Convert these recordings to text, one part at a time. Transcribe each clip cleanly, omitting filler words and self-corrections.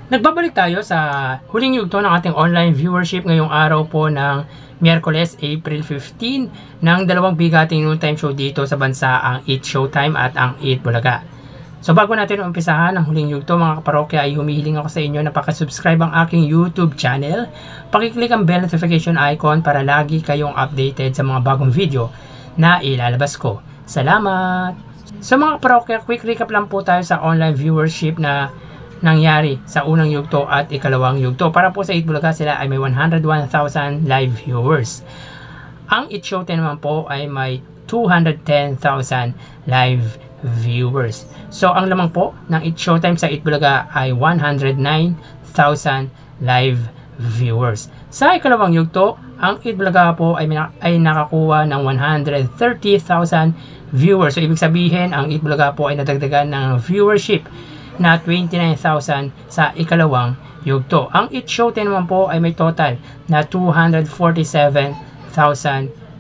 Nagbabalik tayo sa huling yugto ng ating online viewership ngayong araw po ng Miyerkules, April 15 ng dalawang bigating noontime show dito sa bansa, ang Eat Showtime at ang Eat Bulaga. So bago natin umpisahan ang huling yugto mga kaparokya, ay humihiling ako sa inyo na pakasubscribe ang aking YouTube channel. Pakiclick ang bell notification icon para lagi kayong updated sa mga bagong video na ilalabas ko. Salamat! So mga kaparokya, quick recap lang po tayo sa online viewership na nangyari sa unang yugto at ikalawang yugto. Para po sa Eat Bulaga, sila ay may 101,000 live viewers. Ang Eat Showtime naman po ay may 210,000 live viewers. So ang lamang po ng Eat Showtime sa Eat Bulaga ay 109,000 live viewers. Sa ikalawang yugto, ang Eat Bulaga po ay nakakuha ng 130,000 viewers. So ibig sabihin, ang Eat Bulaga po ay nadagdagan ng viewership na 29,000 sa ikalawang yugto. Ang Eat Showtime naman po ay may total na 247,000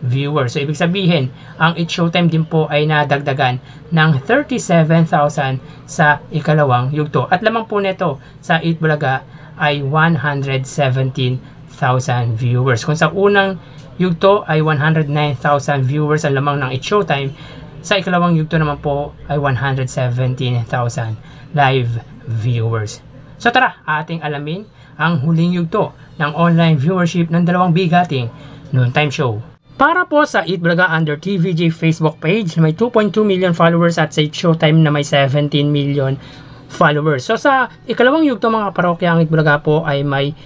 viewers. So ibig sabihin, ang Eat Showtime din po ay nadagdagan ng 37,000 sa ikalawang yugto. At lamang po nito sa Eat Bulaga ay 117,000 viewers. Kung sa unang yugto ay 109,000 viewers ang lamang ng Eat Showtime, sa ikalawang yugto naman po ay 117,000 live viewers. So tara, ating alamin ang huling yugto ng online viewership ng dalawang bigating noontime show. Para po sa Eat Bulaga under TVJ Facebook page, may 2.2 million followers at sa Eat Showtime na may 17 million followers. So sa ikalawang yugto mga parokya, ang Eat Bulaga po ay may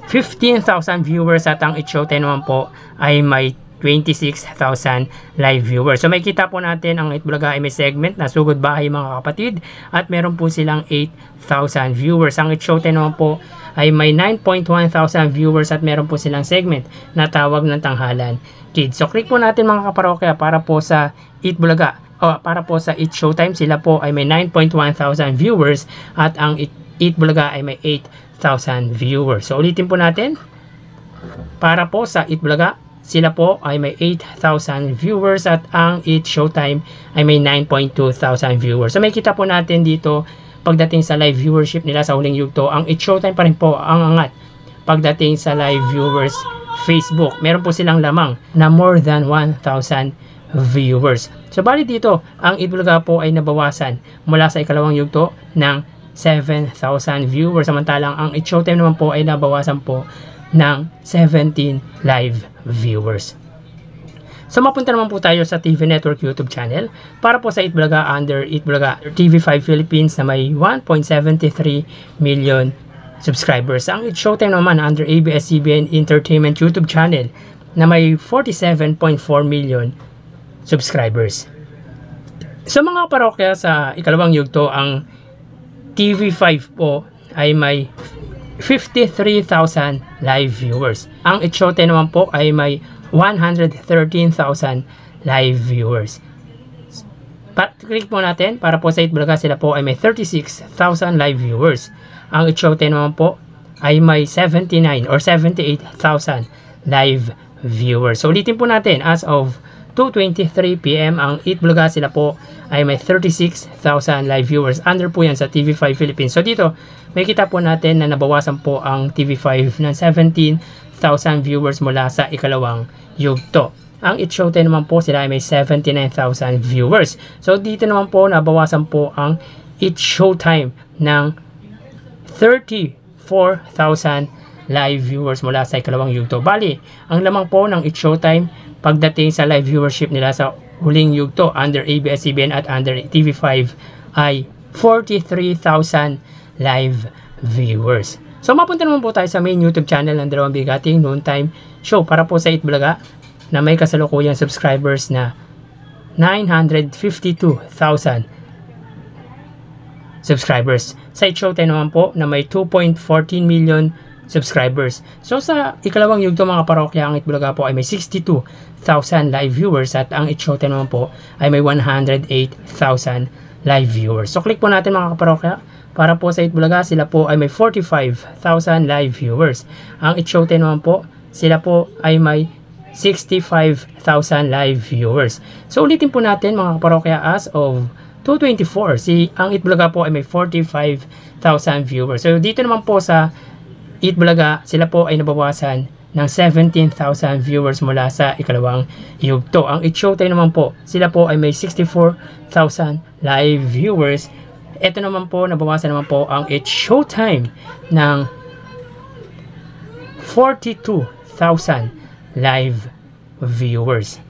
15,000 viewers at ang Eat Showtime naman po ay may 26,000 live viewers. So may kita po natin ang Eat Bulaga ay may segment na Sugod Bahay mga kapatid at meron po silang 8,000 viewers. Ang Eat Showtime naman po ay may 9.1 thousand viewers at meron po silang segment na Tawag ng Tanghalan Kids. So click po natin mga kaparokya para po sa Eat Bulaga. Para po sa Eat Showtime, sila po ay may 9.1 thousand viewers at ang Eat Bulaga ay may 8,000 viewers. So ulitin po natin. Para po sa Eat Bulaga, sila po ay may 8,000 viewers at ang Eat Showtime ay may 9.2 thousand viewers. So may kita po natin dito pagdating sa live viewership nila sa huling yugto. Ang Eat Showtime pa rin po ang angat pagdating sa live viewers Facebook. Meron po silang lamang na more than 1,000 viewers. So bali dito, ang Eat Bulaga po ay nabawasan mula sa ikalawang yugto ng 7,000 viewers. Samantalang ang Eat Showtime naman po ay nabawasan po ng 17 live viewers. So mapunta naman po tayo sa TV Network YouTube channel. Para po sa Eat Bulaga under Eat Bulaga TV5 Philippines na may 1.73 million subscribers. Ang Eat Showtime naman under ABS-CBN Entertainment YouTube channel na may 47.4 million subscribers. So mga parokya, sa ikalawang yugto, ang TV5 po ay may 53,000 live viewers. Ang Eat Showtime naman po ay may 113,000 live viewers. Click po natin para po sa Eat Bulaga, sila po ay may 36,000 live viewers. Ang Eat Showtime naman po ay may 79 or 78,000 live viewers. So ulitin po natin, as of 2:23 PM ang Eat Bulaga, sila po ay may 36,000 live viewers. Under po yan sa TV5 Philippines. So dito, may kita po natin na nabawasan po ang TV5 ng 17,000 viewers mula sa ikalawang yugto. Ang Eat Showtime naman po, sila ay may 79,000 viewers. So dito naman po, nabawasan po ang Eat Showtime ng 34,000 live viewers mula sa ikalawang yugto. Bali, ang lamang po ng Eat Showtime pagdating sa live viewership nila sa huling yugto under ABS-CBN at under TV5 ay 43,000 live viewers. So mapunta naman po tayo sa main YouTube channel ng dalawang bigating noontime show para po sa Eat Bulaga na may kasalukuyang subscribers na 952,000 subscribers. Sa Eat Showtime naman po na may 2.14 million subscribers. So sa ikalawang yugto mga parokya, ang Eat Bulaga po ay may 62,000 live viewers at ang Eat Showtime naman po ay may 108,000 live viewers. So click po natin mga kaparokya. Para po sa Eat Bulaga, sila po ay may 45,000 live viewers. Ang Eat Showtime naman po, sila po ay may 65,000 live viewers. So ulitin po natin mga kaparokya, as of 224. Ang Eat Bulaga po ay may 45,000 viewers. So dito naman po sa Eat Bulaga, sila po ay nabawasan ng 17,000 viewers mula sa ikalawang yugto. Ang It's Showtime naman po, sila po ay may 64,000 live viewers. Ito naman po, nabawasan naman po ang It's Showtime ng 42,000 live viewers.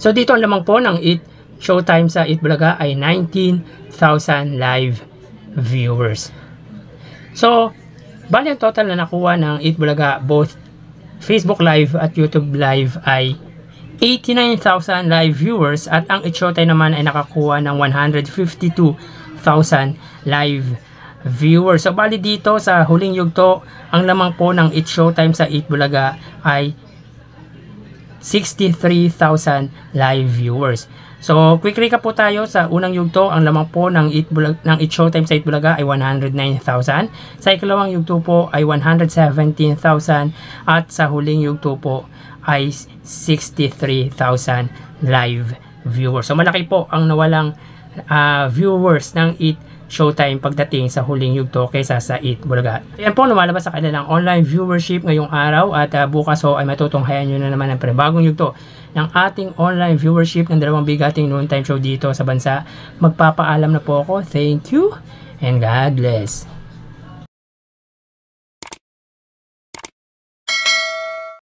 So dito ang lamang po ng It's Showtime sa Eat Bulaga ay 19,000 live viewers. So, bali ang total na nakuha ng Eat Bulaga, both Facebook Live at YouTube Live ay 89,000 live viewers at ang It's Showtime naman ay nakakuha ng 152,000 live viewers. So, bali dito sa huling yugto, ang lamang po ng It's Showtime sa Eat Bulaga ay 63,000 live viewers. So, quick recap po tayo sa unang yugto. Ang lamang po ng It's Showtime sa Eat Bulaga ay 109,000. Sa ikalawang yugto po ay 117,000 at sa huling yugto po ay 63,000 live viewers. So, malaki po ang nawalang viewers ng Eat Showtime pagdating sa huling yugto kaysa sa Eat Bulaga. Yan po lumalabas sa kanilang online viewership ngayong araw at bukas ay matutunghayan nyo na naman ang panibagong yugto ng ating online viewership ng dalawang bigating noontime show dito sa bansa. Magpapaalam na po ako. Thank you and God bless.